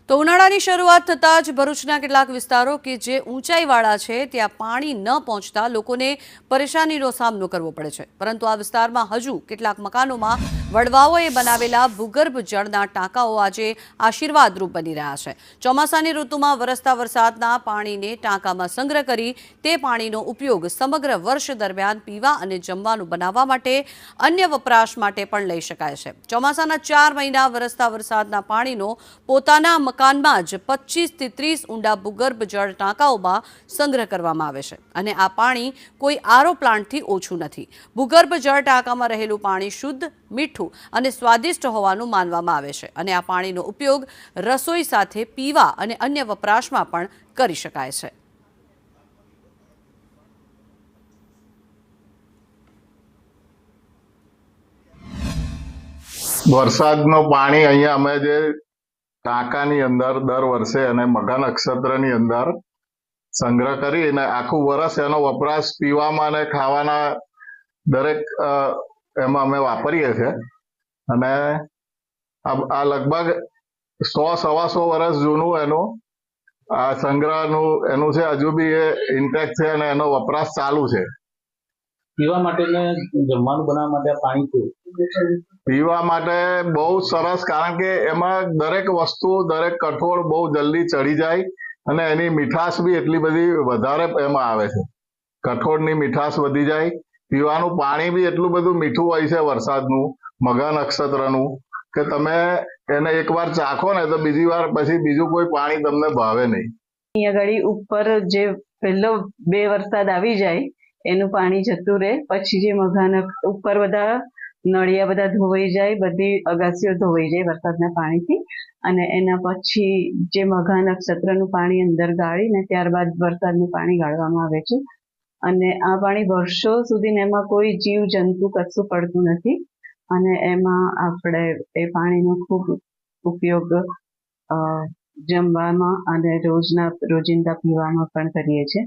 તો ઉનાળાની શરૂઆત થતાં જ ભરૂચના કેટલાક વિસ્તારો કે જે ઊંચાઈવાળા છે ત્યાં પાણી ન પહોંચતા લોકોને પરેશાનીનો સામનો કરવો પડે છે, પરંતુ આ વિસ્તારમાં હજુ કેટલાક મકાનોમાં વડવાઓએ બનાવેલા ભૂગર્ભ જળના ટાંકાઓ આજે આશીર્વાદરૂપ બની રહ્યા છે। ચોમાસાની ઋતુમાં વરસતા વરસાદના પાણીને ટાંકામાં સંગ્રહ કરી તે પાણીનો ઉપયોગ સમગ્ર વર્ષ દરમિયાન પીવા અને જમવાનું બનાવવા માટે અન્ય વપરાશ માટે પણ લઈ શકાય છે। ચોમાસાના 4 મહિના વરસતા વરસાદના પાણીનો પોતાના મકાનમાં જ 25 થી 30 ઊંડા ભૂગર્ભ જળ ટાંકાઓમાં સંગ્રહ કરવામાં આવે છે અને આ પાણી કોઈ આરઓ પ્લાન્ટથી ઓછું નથી। ભૂગર્ભ જળ ટાંકામાં રહેલું પાણી શુદ્ધ, મીઠું અને સ્વાદિષ્ટ હોવાનું માનવામાં આવે છે અને આ પાણીનો ઉપયોગ રસોઈ સાથે પીવા અને અન્ય વપરાશમાં પણ કરી શકાય છે। વરસાદનો પાણી અહીંયા અમે જે ટાંકાની અંદર દર વર્ષે અને મઘા નક્ષત્રની અંદર સંગ્રહ કરીને આખું વર્ષ એનો વપરાશ પીવામાં અને ખાવાના દરેક એમાં અમે વાપરીએ છીએ અને આ લગભગ 100-125 વર્ષ જૂનું એનું આ સંગ્રહનું એનું છે, હજુ બી એ ઇન્ટેક્ટ છે અને એનો વપરાશ ચાલુ છે। પીવા માટે ને જમવાનું બનાવવા માટે પાણી કેવું? પીવા માટે બહુ સરસ, કારણ કે એમાં દરેક વસ્તુ, દરેક કઠોળ બહુ જલ્દી ચડી જાય અને એની મીઠાશ બી એટલી બધી વધારે એમાં આવે છે। કઠોળની મીઠાશ વધી જાય, પીવાનું પાણી બી એટલું બધું મીઠું હોય છે વરસાદનું, મઘા નક્ષત્રનું, કે તમે એને એકવાર ચાખો ને તો બીજી વાર પછી બીજું કોઈ પાણી તમને ભાવે નહીં। અહીંયા ગાડી ઉપર જે પહેલો 2 વરસાદ આવી જાય એનું પાણી જતું રહે, પછી જે મઘા ઉપર બધા નળિયા બધા ધોવાઈ જાય, બધી અગાસીઓ ધોવાઈ જાય વરસાદના પાણીથી અને એના પછી જે મઘા નક્ષત્રનું પાણી અંદર ગાળીને ત્યારબાદ વરસાદનું પાણી ગાળવામાં આવે છે અને આ પાણી વર્ષો સુધી એમાં કોઈ જીવ જંતુ કશું પડતું નથી અને એમાં આપણે એ પાણીનો ખૂબ ઉપયોગ જમવામાં અને રોજિંદા પીવામાં પણ કરીએ છીએ।